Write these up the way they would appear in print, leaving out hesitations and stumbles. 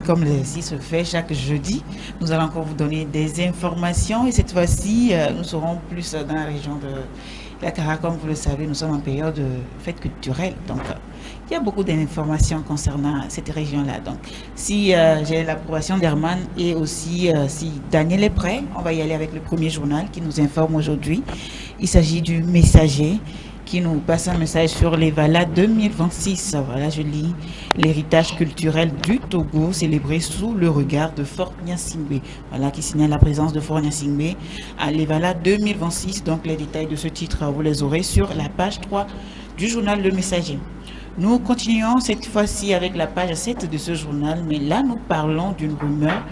comme l'exercice se fait chaque jeudi, nous allons encore vous donner des informations et cette fois-ci, nous serons plus dans la région de la Cara. Comme vous le savez, nous sommes en période de fête culturelle, donc il y a beaucoup d'informations concernant cette région-là. Donc, si j'ai l'approbation d'Herman et aussi si Daniel est prêt, on va y aller avec le premier journal qui nous informe aujourd'hui. Il s'agit du Messager qui nous passe un message sur les Vala 2026. Voilà, je lis l'héritage culturel du Togo célébré sous le regard de Fort Gnassingbé. Voilà, qui signale la présence de Fort Gnassingbé à l'Evala 2026. Donc, les détails de ce titre, vous les aurez sur la page 3 du journal Le Messager. Nous continuons cette fois-ci avec la page 7 de ce journal, mais là, nous parlons d'une rumeur.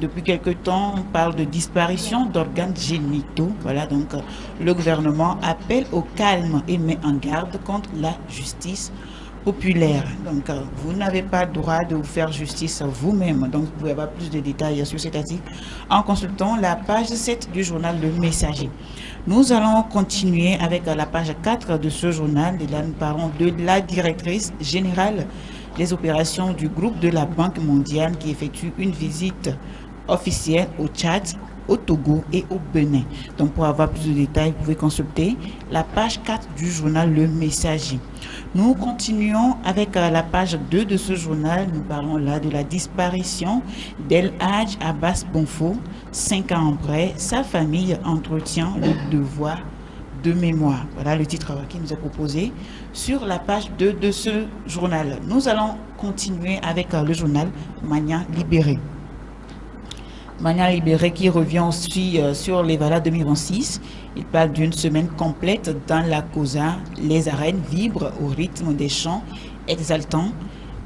Depuis quelque temps, on parle de disparition d'organes génitaux. Voilà, donc le gouvernement appelle au calme et met en garde contre la justice populaire. Donc, vous n'avez pas le droit de vous faire justice vous-même. Donc, vous pouvez avoir plus de détails sur cet article en consultant la page 7 du journal Le Messager. Nous allons continuer avec la page 4 de ce journal. Et là, nous parlons de la directrice générale des opérations du groupe de la Banque mondiale qui effectue une visite officielle au Tchad, au Togo et au Bénin. Donc, pour avoir plus de détails, vous pouvez consulter la page 4 du journal Le Messager. Nous continuons avec la page 2 de ce journal. Nous parlons là de la disparition d'El Hadj Abbas Bonfo. 5 ans après, sa famille entretient le devoir de mémoire. Voilà le titre qui nous est proposé sur la page 2 de ce journal. Nous allons continuer avec le journal Mania Libéré. Mania Libéré qui revient aussi sur les Vala 2026. Il parle d'une semaine complète dans la Cosa. Les arènes vibrent au rythme des chants exaltants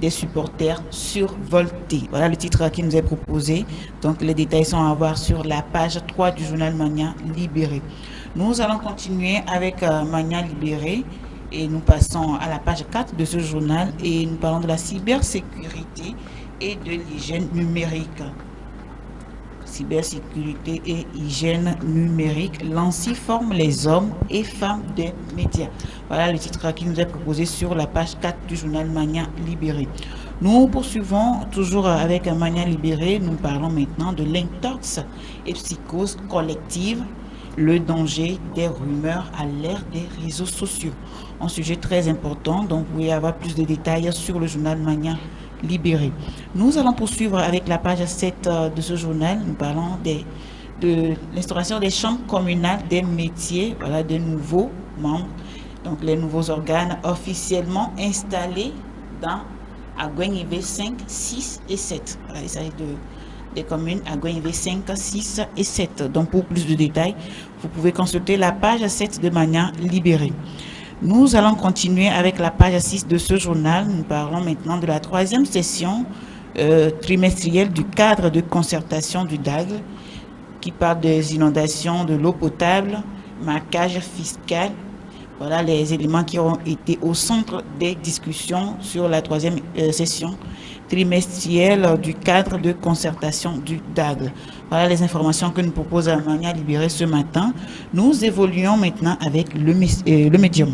des supporters survoltés. Voilà le titre qui nous est proposé. Donc les détails sont à voir sur la page 3 du journal Mania Libéré. Nous allons continuer avec Mania Libéré et nous passons à la page 4 de ce journal et nous parlons de la cybersécurité et de l'hygiène numérique. Cybersécurité et hygiène numérique, l'ANSSI forme les hommes et femmes des médias. Voilà le titre qui nous est proposé sur la page 4 du journal Mania Libéré. Nous poursuivons toujours avec Mania Libéré. Nous parlons maintenant de l'intox et psychose collective, le danger des rumeurs à l'ère des réseaux sociaux. Un sujet très important, donc vous pouvez avoir plus de détails sur le journal Mania Libéré. Nous allons poursuivre avec la page 7 de ce journal. Nous parlons de l'instauration des chambres communales des métiers, voilà, des nouveaux membres, donc les nouveaux organes officiellement installés dans Agouin-Ivé 5, 6 et 7. Voilà, il s'agit des communes Agouin-Ivé 5, 6 et 7. Donc pour plus de détails, vous pouvez consulter la page 7 de Mania Libéré. Nous allons continuer avec la page 6 de ce journal. Nous parlons maintenant de la 3e session trimestrielle du cadre de concertation du DAG qui parle des inondations, de l'eau potable, marquage fiscal. Voilà les éléments qui ont été au centre des discussions sur la 3e session trimestrielle du cadre de concertation du DAG. Voilà les informations que nous propose Mania Libéré ce matin. Nous évoluons maintenant avec le médium.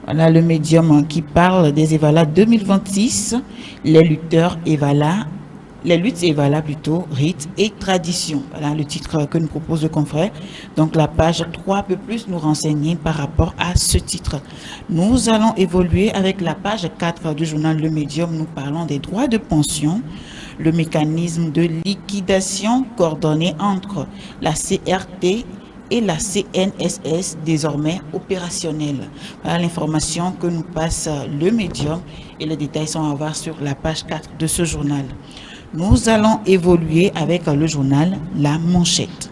Voilà le médium qui parle des Evala 2026, les lutteurs Evala, les luttes Evala plutôt, rites et traditions. Voilà le titre que nous propose le confrère. Donc la page 3 peut plus nous renseigner par rapport à ce titre. Nous allons évoluer avec la page 4 du journal Le Médium. Nous parlons des droits de pension, le mécanisme de liquidation coordonné entre la CRT et la CNSS désormais opérationnelle. Voilà l'information que nous passe le médium et les détails sont à voir sur la page 4 de ce journal. Nous allons évoluer avec le journal La Manchette.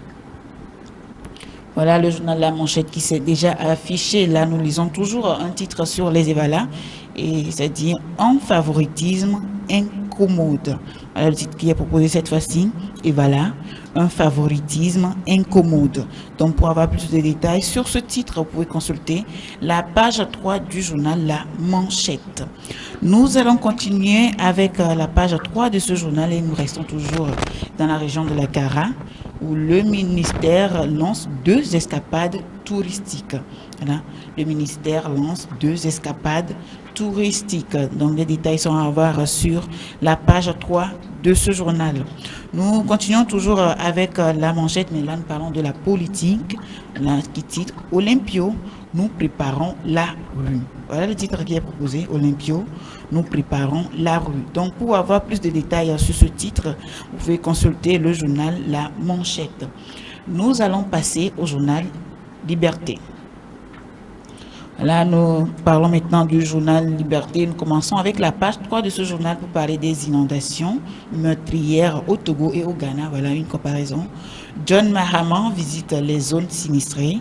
Voilà le journal La Manchette qui s'est déjà affiché. Là, nous lisons toujours un titre sur les Evala et c'est-à-dire un favoritisme incommode. Voilà le titre qui est proposé cette fois-ci. Evala, un favoritisme incommode. Donc, pour avoir plus de détails sur ce titre, vous pouvez consulter la page 3 du journal La Manchette. Nous allons continuer avec la page 3 de ce journal et nous restons toujours dans la région de la Cara où le ministère lance 2 escapades touristiques. Voilà. Le ministère lance 2 escapades touristique. Donc les détails sont à voir sur la page 3 de ce journal. Nous continuons toujours avec la manchette, mais là nous parlons de la politique, là, qui titre Olympio, nous préparons la rue. Voilà le titre qui est proposé, Olympio, nous préparons la rue. Donc pour avoir plus de détails sur ce titre, vous pouvez consulter le journal La Manchette. Nous allons passer au journal Liberté. Là, nous parlons maintenant du journal Liberté. Nous commençons avec la page 3 de ce journal pour parler des inondations meurtrières au Togo et au Ghana. Voilà une comparaison. John Mahama visite les zones sinistrées.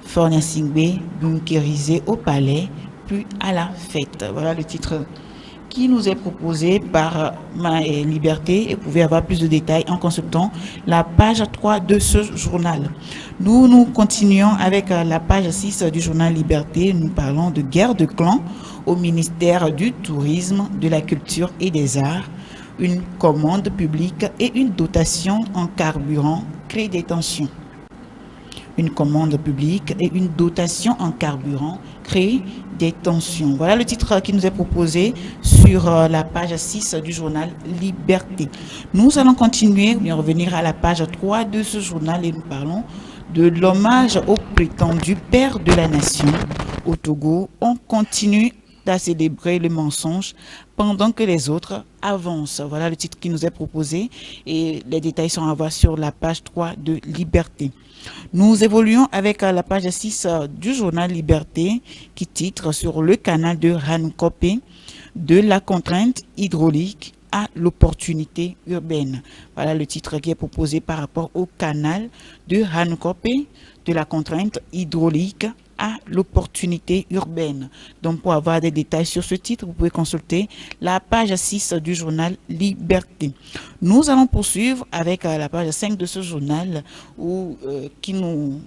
Fornia Singbe bunkérisé au palais, puis à la fête. Voilà le titre qui nous est proposé par Ma Liberté, et vous pouvez avoir plus de détails en consultant la page 3 de ce journal. Nous continuons avec la page 6 du journal Liberté. Nous parlons de guerre de clans au ministère du Tourisme, de la Culture et des Arts. Une commande publique et une dotation en carburant créent des tensions. Une commande publique et une dotation en carburant créent des tensions. Voilà le titre qui nous est proposé sur la page 6 du journal Liberté. Nous allons continuer et revenir à la page 3 de ce journal et nous parlons de l'hommage au prétendu père de la nation. Au Togo, on continue à célébrer le mensonge pendant que les autres avancent. Voilà le titre qui nous est proposé et les détails sont à voir sur la page 3 de Liberté. Nous évoluons avec la page 6 du journal Liberté qui titre sur le canal de Ranukopé, de la contrainte hydraulique à l'opportunité urbaine. Voilà le titre qui est proposé par rapport au canal de Ranukopé, de la contrainte hydraulique à l'opportunité urbaine. Donc pour avoir des détails sur ce titre, vous pouvez consulter la page 6 du journal Liberté. Nous allons poursuivre avec la page 5 de ce journal qui nous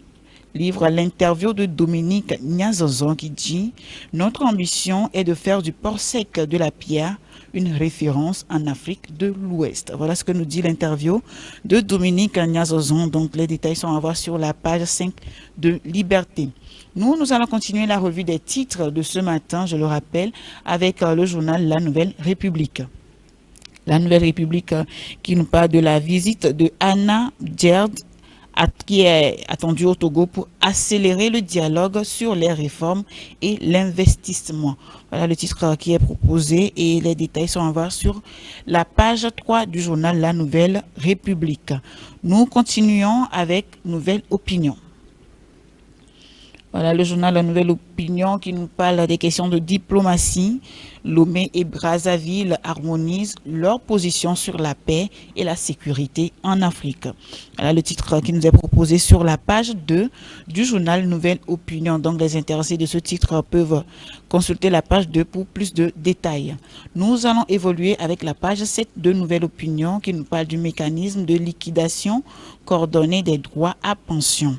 livre l'interview de Dominique Niazozon qui dit « Notre ambition est de faire du port sec de la Pierre une référence en Afrique de l'Ouest. » Voilà ce que nous dit l'interview de Dominique Niazozon. Donc les détails sont à voir sur la page 5 de Liberté. Nous allons continuer la revue des titres de ce matin, je le rappelle, avec le journal La Nouvelle République. La Nouvelle République qui nous parle de la visite de Anna Djerd qui est attendue au Togo pour accélérer le dialogue sur les réformes et l'investissement. Voilà le titre qui est proposé et les détails sont à voir sur la page 3 du journal La Nouvelle République. Nous continuons avec Nouvelle Opinion. Voilà le journal La Nouvelle Opinion qui nous parle des questions de diplomatie. Lomé et Brazzaville harmonisent leur position sur la paix et la sécurité en Afrique. Voilà le titre qui nous est proposé sur la page 2 du journal Nouvelle Opinion. Donc les intéressés de ce titre peuvent consulter la page 2 pour plus de détails. Nous allons évoluer avec la page 7 de Nouvelle Opinion qui nous parle du mécanisme de liquidation coordonnée des droits à pension.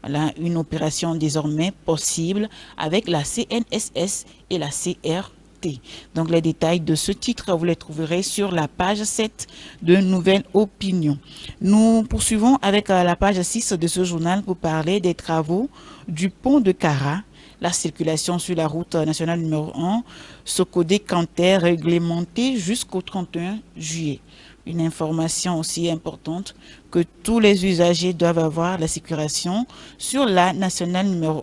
Voilà une opération désormais possible avec la CNSS et la CRT. Donc les détails de ce titre, vous les trouverez sur la page 7 de Nouvelle Opinion. Nous poursuivons avec la page 6 de ce journal pour parler des travaux du pont de Kara. La circulation sur la route nationale numéro 1, Sokodé-Canter, réglementée jusqu'au 31 juillet. Une information aussi importante que tous les usagers doivent avoir la circulation sur la nationale numéro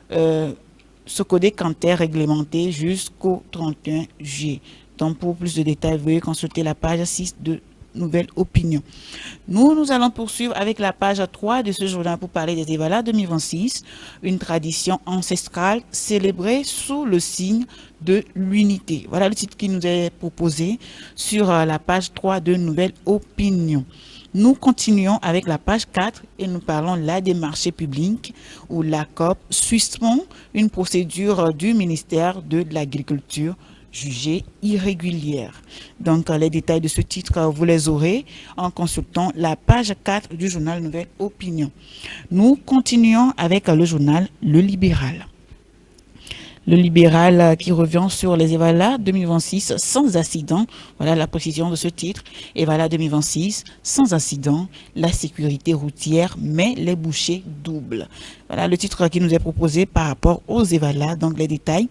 1, Sokodé-Canter, réglementée jusqu'au 31 juillet. Donc pour plus de détails, veuillez consulter la page 6 de Nouvelle Opinion. Nous allons poursuivre avec la page 3 de ce journal pour parler des Evala 2026, une tradition ancestrale célébrée sous le signe de l'unité. Voilà le titre qui nous est proposé sur la page 3 de Nouvelle Opinion. Nous continuons avec la page 4 et nous parlons là des marchés publics où la COP suspend une procédure du ministère de l'Agriculture jugée irrégulière. Donc les détails de ce titre, vous les aurez en consultant la page 4 du journal Nouvelle Opinion. Nous continuons avec le journal Le Libéral. Le libéral qui revient sur les Evala 2026 sans accident. Voilà la précision de ce titre. Evala 2026 sans accident. La sécurité routière, mais les bouchées doubles. Voilà le titre qui nous est proposé par rapport aux Evala. Donc les détails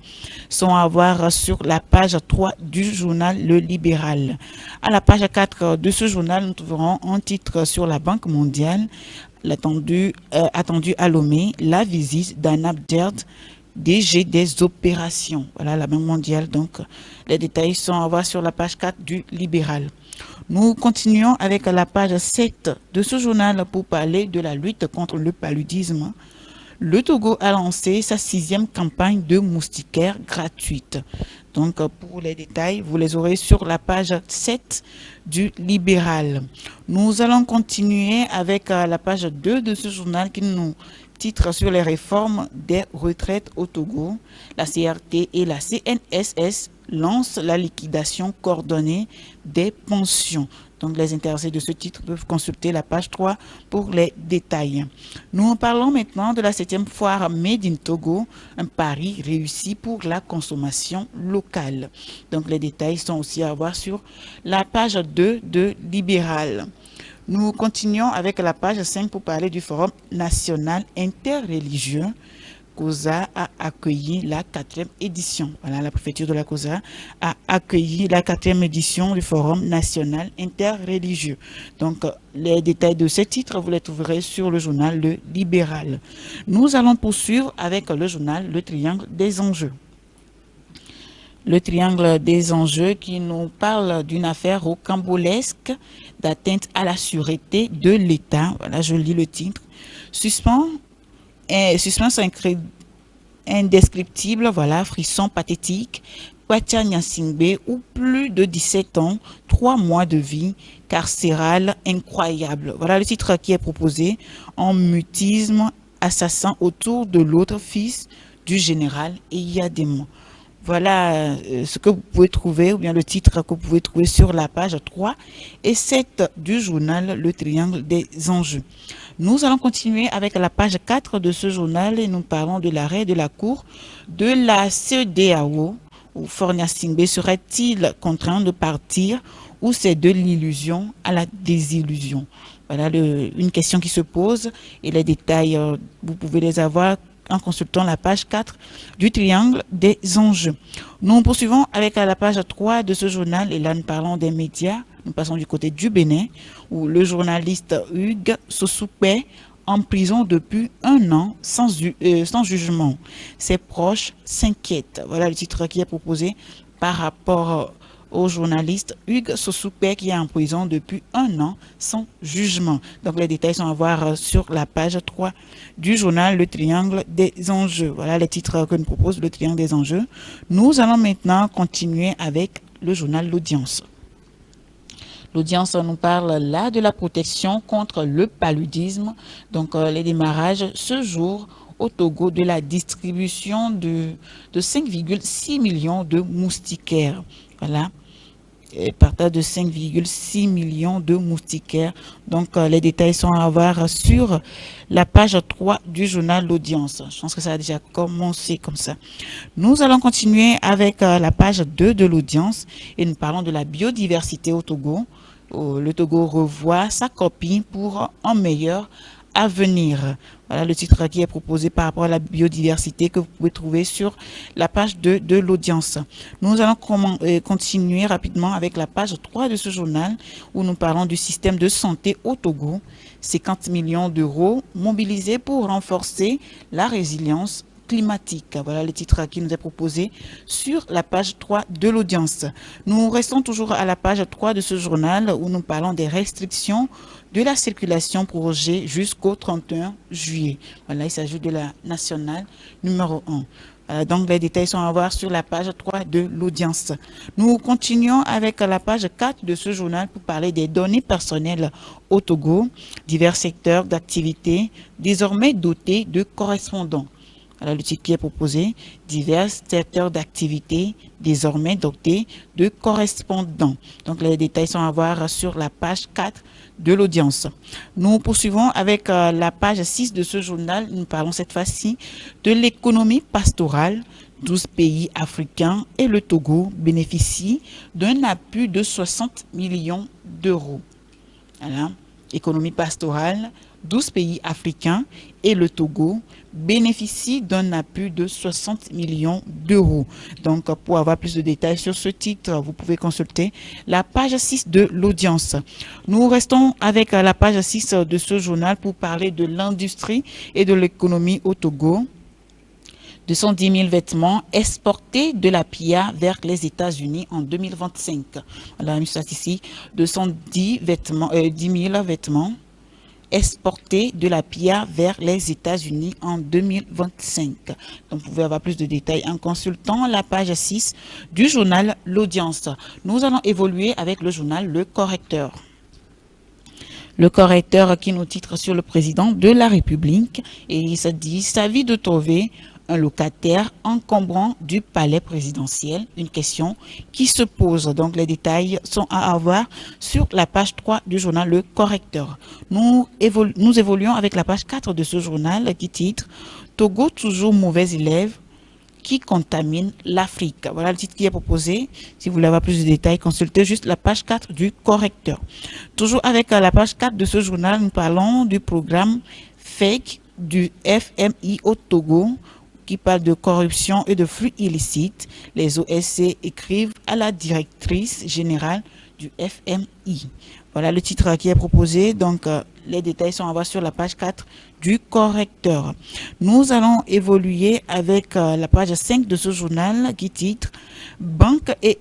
sont à voir sur la page 3 du journal Le Libéral. À la page 4 de ce journal, nous trouverons un titre sur la Banque mondiale. Attendu à Lomé, la visite d'Anna Abderd, DG des opérations. Voilà la Banque mondiale. Donc, les détails sont à voir sur la page 4 du Libéral. Nous continuons avec la page 7 de ce journal pour parler de la lutte contre le paludisme. Le Togo a lancé sa 6e campagne de moustiquaires gratuite. Donc, pour les détails, vous les aurez sur la page 7 du Libéral. Nous allons continuer avec la page 2 de ce journal qui nous titre sur les réformes des retraites au Togo. La CRT et la CNSS lancent la liquidation coordonnée des pensions. Donc, les intéressés de ce titre peuvent consulter la page 3 pour les détails. Nous parlons maintenant de la 7e foire Made in Togo, un pari réussi pour la consommation locale. Donc, les détails sont aussi à voir sur la page 2 de Libéral. Nous continuons avec la page 5 pour parler du Forum national interreligieux. COSA a accueilli la 4e édition. Voilà, la préfecture de la COSA a accueilli la 4e édition du Forum national interreligieux. Donc, les détails de ces titres, vous les trouverez sur le journal Le Libéral. Nous allons poursuivre avec le journal Le Triangle des enjeux. Le triangle des enjeux qui nous parle d'une affaire rocambolesque d'atteinte à la sûreté de l'État. Voilà, je lis le titre. Suspense indescriptible, voilà, frisson pathétique, Kwacha Nyasingbe, ou plus de 17 ans, 3 mois de vie carcérale incroyable. Voilà le titre qui est proposé en mutisme assassin autour de l'autre fils du général Eyadema. Voilà ce que vous pouvez trouver, ou bien le titre que vous pouvez trouver sur la page 3 et 7 du journal Le Triangle des enjeux. Nous allons continuer avec la page 4 de ce journal et nous parlons de l'arrêt de la Cour de la CEDEAO, où Faure Singbe serait-il contraint de partir ou c'est de l'illusion à la désillusion? Voilà une question qui se pose et les détails, vous pouvez les avoir en consultant la page 4 du triangle des enjeux. Nous poursuivons avec la page 3 de ce journal et là nous parlons des médias. Nous passons du côté du Bénin où le journaliste Hugues Sossoupé en prison depuis 1 an sans jugement. Ses proches s'inquiètent. Voilà le titre qui est proposé par rapport au journaliste Hugues Sossoupé qui est en prison depuis 1 an sans jugement. Donc les détails sont à voir sur la page 3 du journal Le Triangle des enjeux. Voilà les titres que nous propose Le Triangle des enjeux. Nous allons maintenant continuer avec le journal L'Audience. L'audience nous parle là de la protection contre le paludisme. Donc les démarrages ce jour au Togo de la distribution de 5,6 millions de moustiquaires. Voilà. Partage de 5,6 millions de moustiquaires. Donc, les détails sont à voir sur la page 3 du journal L'Audience. Je pense que ça a déjà commencé comme ça. Nous allons continuer avec la page 2 de l'Audience et nous parlons de la biodiversité au Togo. Le Togo revoit sa copie pour un meilleur avenir. Voilà le titre qui est proposé par rapport à la biodiversité que vous pouvez trouver sur la page 2 de l'Audience. Nous allons continuer rapidement avec la page 3 de ce journal où nous parlons du système de santé au Togo. 50 millions d'euros mobilisés pour renforcer la résilience climatique. Voilà le titre qui nous est proposé sur la page 3 de l'Audience. Nous restons toujours à la page 3 de ce journal où nous parlons des restrictions de la circulation prorogée jusqu'au 31 juillet. Voilà, il s'agit de la nationale numéro 1. Voilà, donc les détails sont à voir sur la page 3 de l'Audience. Nous continuons avec la page 4 de ce journal pour parler des données personnelles au Togo, divers secteurs d'activité désormais dotés de correspondants. Alors, le titre qui est proposé, divers secteurs d'activité désormais dotés de correspondants. Donc, les détails sont à voir sur la page 4 de l'Audience. Nous poursuivons avec la page 6 de ce journal. Nous parlons cette fois-ci de l'économie pastorale 12 pays africains et le Togo bénéficient d'un appui de 60 millions d'euros. Voilà. Économie pastorale, 12 pays africains et le Togo bénéficient d'un appui de 60 millions d'euros. Donc, pour avoir plus de détails sur ce titre, vous pouvez consulter la page 6 de l'audience. Nous restons avec la page 6 de ce journal pour parler de l'industrie et de l'économie au Togo. 210 000 vêtements exportés de la PIA vers les États-Unis en 2025. Voilà une statistique. 210 vêtements, 10 000 vêtements exportés de la PIA vers les États-Unis en 2025. Donc, vous pouvez avoir plus de détails en consultant la page 6 du journal L'Audience. Nous allons évoluer avec le journal Le Correcteur. Le Correcteur qui nous titre sur le président de la République et il se dit « Sa vie de trouver un locataire encombrant du palais présidentiel ?» Une question qui se pose. Donc, les détails sont à avoir sur la page 3 du journal Le Correcteur. Nous évoluons avec la page 4 de ce journal qui titre « Togo toujours mauvais élève qui contamine l'Afrique ». Voilà le titre qui est proposé. Si vous voulez avoir plus de détails, consultez juste la page 4 du Correcteur. Toujours avec la page 4 de ce journal, nous parlons du programme FAKE du FMI au Togo qui parle de corruption et de flux illicites. Les OSC écrivent à la directrice générale du FMI. Voilà le titre qui est proposé. Donc, les détails sont à voir sur la page 4 du Correcteur. Nous allons évoluer avec la page 5 de ce journal qui titre « Banque et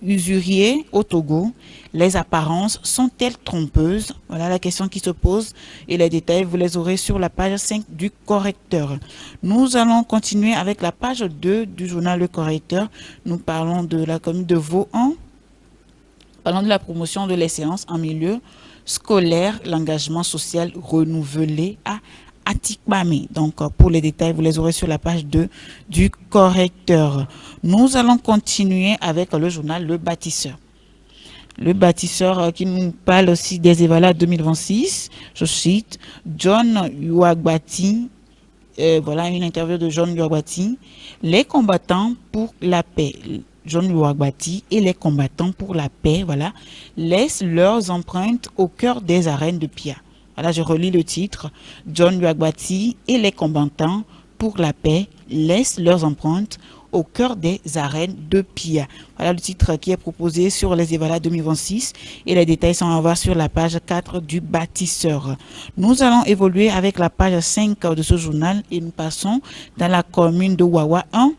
usurier au Togo, les apparences sont-elles trompeuses ?» Voilà la question qui se pose et les détails, vous les aurez sur la page 5 du Correcteur. Nous allons continuer avec la page 2 du journal Le Correcteur. Nous parlons de la commune de Vauhan. Parlons de la promotion de l'excellence en milieu scolaire, l'engagement social renouvelé à Atikpame. Donc, pour les détails, vous les aurez sur la page 2 du Correcteur. Nous allons continuer avec le journal Le Bâtisseur. Le Bâtisseur qui nous parle aussi des évaluations 2026. Je cite John Yuagbati. Voilà une interview de John Yuagbati. Les combattants pour la paix. John Yuagbati et les combattants pour la paix, voilà, laissent leurs empreintes au cœur des arènes de Pia. Voilà, je relis le titre. John Yuagbati et les combattants pour la paix laissent leurs empreintes au cœur des arènes de Pia. Voilà le titre qui est proposé sur les évaluations 2026 et les détails sont à voir sur la page 4 du Bâtisseur. Nous allons évoluer avec la page 5 de ce journal et nous passons dans la commune de Wawa 1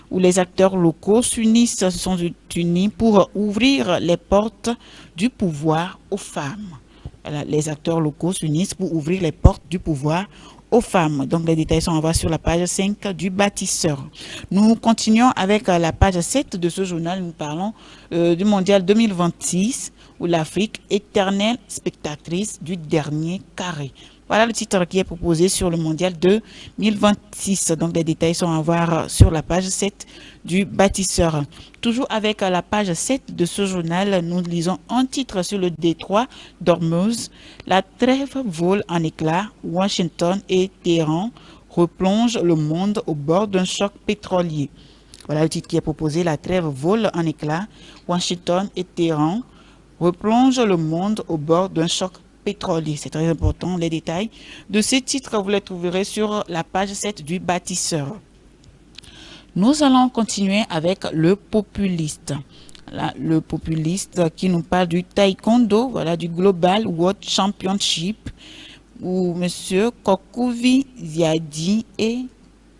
où les acteurs locaux se sont unis pour ouvrir les portes du pouvoir aux femmes. Voilà, les acteurs locaux s'unissent pour ouvrir les portes du pouvoir aux femmes. Donc, les détails sont à voir sur la page 5 du Bâtisseur. Nous continuons avec la page 7 de ce journal. Nous parlons du Mondial 2026 où l'Afrique, éternelle spectatrice du dernier carré. Voilà le titre qui est proposé sur le Mondial 2026. Donc, les détails sont à voir sur la page 7 du Bâtisseur. Toujours avec la page 7 de ce journal, nous lisons un titre sur le détroit d'Ormuz. La trêve vole en éclats. Washington et Téhéran replongent le monde au bord d'un choc pétrolier. Voilà le titre qui est proposé. La trêve vole en éclats. Washington et Téhéran replongent le monde au bord d'un choc pétrolier. C'est très important. Les détails de ces titres, vous les trouverez sur la page 7 du Bâtisseur. Nous allons continuer avec le populiste. Là, le populiste qui nous parle du taekwondo, voilà, du Global World Championship, où M. Kokuvi Ziadi et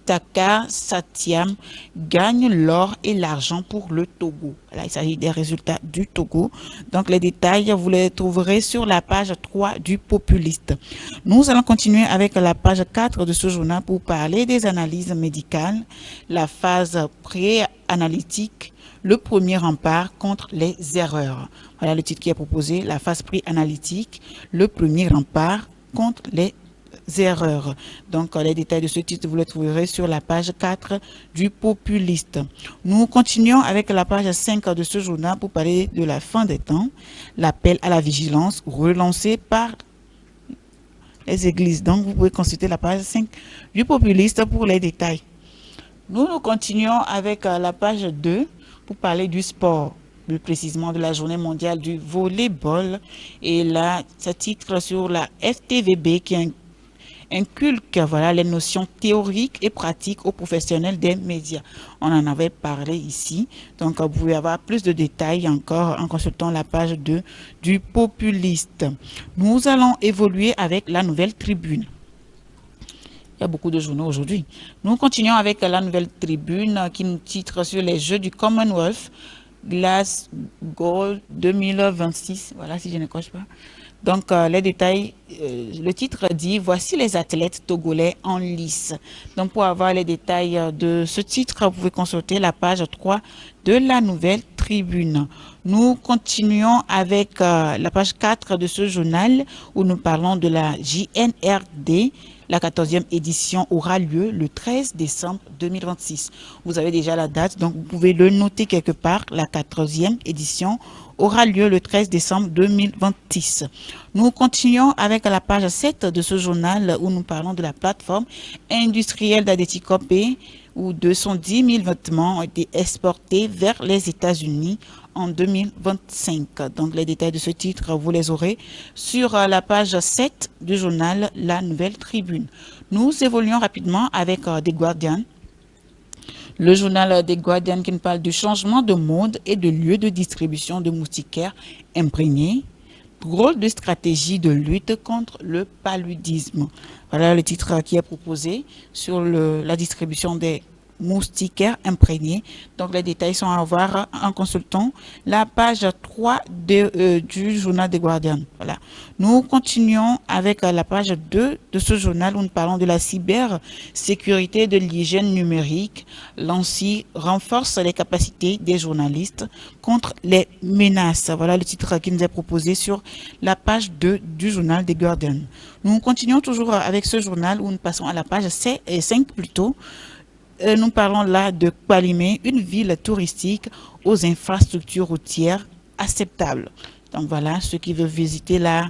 Takar Satyam gagnent l'or et l'argent pour le Togo. Là, il s'agit des résultats du Togo. Donc, les détails, vous les trouverez sur la page 3 du Populiste. Nous allons continuer avec la page 4 de ce journal pour parler des analyses médicales, la phase pré-analytique, le premier rempart contre les erreurs. Voilà le titre qui est proposé, la phase pré-analytique, le premier rempart contre les erreurs. Donc, les détails de ce titre, vous les trouverez sur la page 4 du Populiste. Nous continuons avec la page 5 de ce journal pour parler de la fin des temps, l'appel à la vigilance relancé par les églises. Donc, vous pouvez consulter la page 5 du Populiste pour les détails. Nous continuons avec la page 2 pour parler du sport, plus précisément de la journée mondiale du volleyball. Et là, ça titre sur la FTVB qui inculque voilà, les notions théoriques et pratiques aux professionnels des médias. On en avait parlé ici. Donc, vous pouvez avoir plus de détails encore en consultant la page 2 du Populiste. Nous allons évoluer avec la Nouvelle Tribune. Il y a beaucoup de journaux aujourd'hui. Nous continuons avec la Nouvelle Tribune qui nous titre sur les Jeux du Commonwealth Glasgow 2026. Voilà, si je ne coche pas. Donc, les détails, le titre dit « Voici les athlètes togolais en lice ». Donc, pour avoir les détails de ce titre, vous pouvez consulter la page 3 de la Nouvelle Tribune. Nous continuons avec la page 4 de ce journal où nous parlons de la JNRD. La 14e édition aura lieu le 13 décembre 2026. Vous avez déjà la date, donc vous pouvez le noter quelque part. La 14e édition aura lieu le 13 décembre 2026. Nous continuons avec la page 7 de ce journal où nous parlons de la plateforme industrielle d'Adetikopé où 210 000 vêtements ont été exportés vers les États-Unis en 2025. Donc, les détails de ce titre, vous les aurez sur la page 7 du journal La Nouvelle Tribune. Nous évoluons rapidement avec The Guardian. Le journal The Guardian qui nous parle du changement de mode et de lieu de distribution de moustiquaires imprégnés. Rôle de stratégie de lutte contre le paludisme. Voilà le titre qui est proposé sur la distribution des moustiquaires imprégnés. Donc, les détails sont à voir en consultant la page 3 du journal des Guardian. Voilà. Nous continuons avec la page 2 de ce journal où nous parlons de la cybersécurité de l'hygiène numérique. L'ANSSI renforce les capacités des journalistes contre les menaces. Voilà le titre qui nous est proposé sur la page 2 du journal des Guardian. Nous continuons toujours avec ce journal où nous passons à la page 5 plutôt. Nous parlons là de Kpalimé, une ville touristique aux infrastructures routières acceptables. Donc voilà, ceux qui veulent visiter la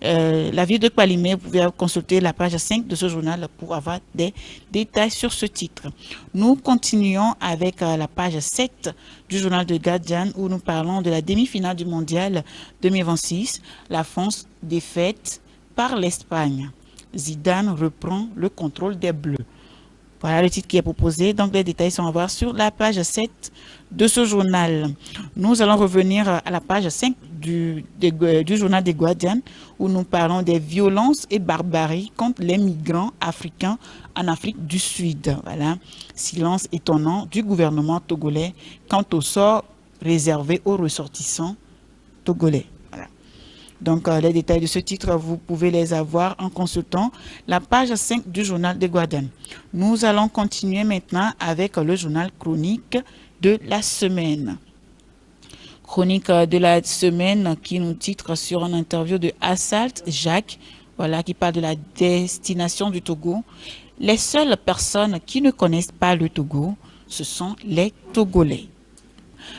ville de Kpalimé, vous pouvez consulter la page 5 de ce journal pour avoir des détails sur ce titre. Nous continuons avec la page 7 du journal de Guardian où nous parlons de la demi-finale du mondial 2026. La France défaite par l'Espagne. Zidane reprend le contrôle des Bleus. Voilà le titre qui est proposé. Donc, les détails sont à voir sur la page 7 de ce journal. Nous allons revenir à la page 5 du journal des Guardian où nous parlons des violences et barbaries contre les migrants africains en Afrique du Sud. Voilà. Silence étonnant du gouvernement togolais quant au sort réservé aux ressortissants togolais. Donc, les détails de ce titre, vous pouvez les avoir en consultant la page 5 du journal des Guardian. Nous allons continuer maintenant avec le journal chronique de la semaine. Chronique de la semaine qui nous titre sur une interview de Assalt Jacques, voilà, qui parle de la destination du Togo. Les seules personnes qui ne connaissent pas le Togo, ce sont les Togolais.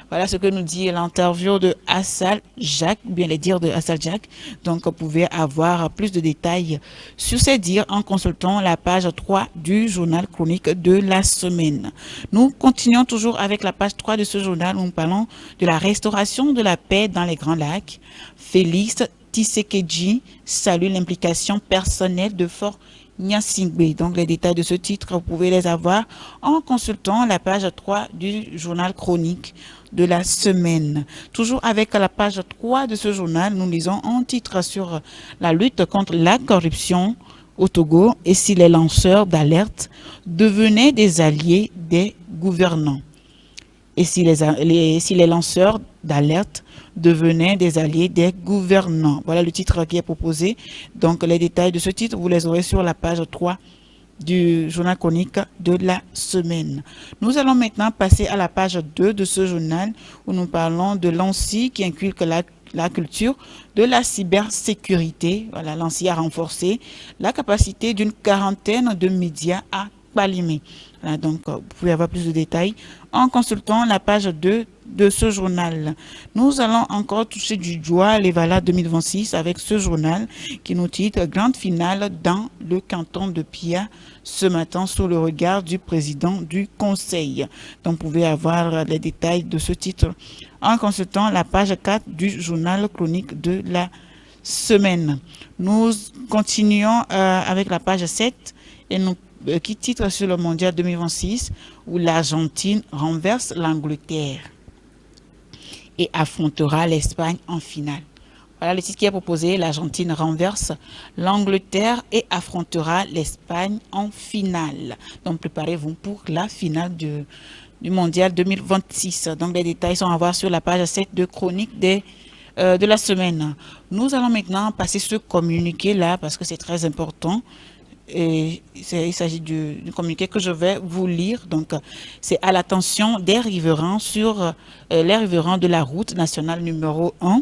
Voilà ce que nous dit l'interview de Assal Jacques, bien les dires de Assal Jacques. Donc, vous pouvez avoir plus de détails sur ces dires en consultant la page 3 du journal chronique de la semaine. Nous continuons toujours avec la page 3 de ce journal où nous parlons de la restauration de la paix dans les Grands Lacs. Félix Tshisekedi salue l'implication personnelle de Fort Gnassingbé. Donc, les détails de ce titre, vous pouvez les avoir en consultant la page 3 du journal chronique de la semaine. Toujours avec la page 3 de ce journal, nous lisons un titre sur la lutte contre la corruption au Togo et si les lanceurs d'alerte devenaient des alliés des gouvernants. Et si les lanceurs d'alerte devenaient des alliés des gouvernants. Voilà le titre qui est proposé. Donc, les détails de ce titre, vous les aurez sur la page 3 du journal chronique de la semaine. Nous allons maintenant passer à la page 2 de ce journal où nous parlons de l'ANSSI qui inculque la culture de la cybersécurité. Voilà, l'ANSSI a renforcé la capacité d'une quarantaine de médias à Kpalimé. Voilà, donc, vous pouvez avoir plus de détails en consultant la page 2 de ce journal. Nous allons encore toucher du doigt les Valas 2026 avec ce journal qui nous titre Grande finale dans le canton de Pia ce matin sous le regard du président du conseil. Donc, vous pouvez avoir les détails de ce titre en consultant la page 4 du journal chronique de la semaine. Nous continuons avec la page 7 et qui titre sur le mondial 2026 où l'Argentine renverse l'Angleterre et affrontera l'Espagne en finale. Voilà le titre qui est proposé. L'Argentine renverse l'Angleterre et affrontera l'Espagne en finale. Donc préparez-vous pour la finale du mondial 2026. Donc les détails sont à voir sur la page 7 de chronique de la semaine. Nous allons maintenant passer ce communiqué là parce que c'est très important. Et il s'agit du communiqué que je vais vous lire. Donc, c'est à l'attention des riverains sur les riverains de la route nationale numéro 1.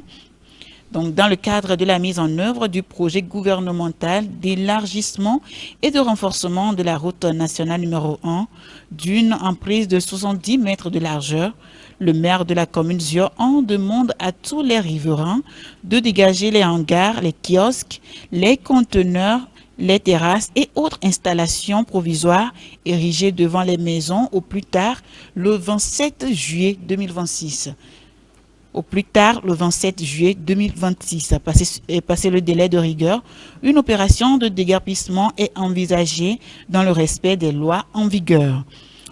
Donc, dans le cadre de la mise en œuvre du projet gouvernemental d'élargissement et de renforcement de la route nationale numéro 1 d'une emprise de 70 mètres de largeur, le maire de la commune Zio en demande à tous les riverains de dégager les hangars, les kiosques, les conteneurs, les terrasses et autres installations provisoires érigées devant les maisons au plus tard le 27 juillet 2026. Au plus tard le 27 juillet 2026, passé le délai de rigueur, une opération de déguerpissement est envisagée dans le respect des lois en vigueur.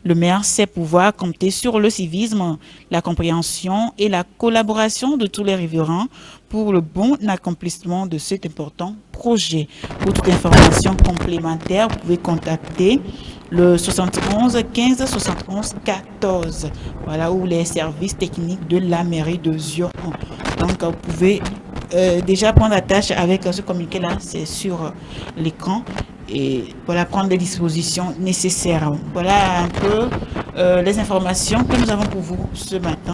Le maire sait pouvoir compter sur le civisme, la compréhension et la collaboration de tous les riverains pour le bon accomplissement de cet important projet. Pour toute information complémentaire, vous pouvez contacter le 71 15 71 14. Voilà, où les services techniques de la mairie de Zion. Donc, vous pouvez déjà prendre la tâche avec ce communiqué-là, c'est sur l'écran. Et voilà, prendre les dispositions nécessaires. Voilà un peu les informations que nous avons pour vous ce matin.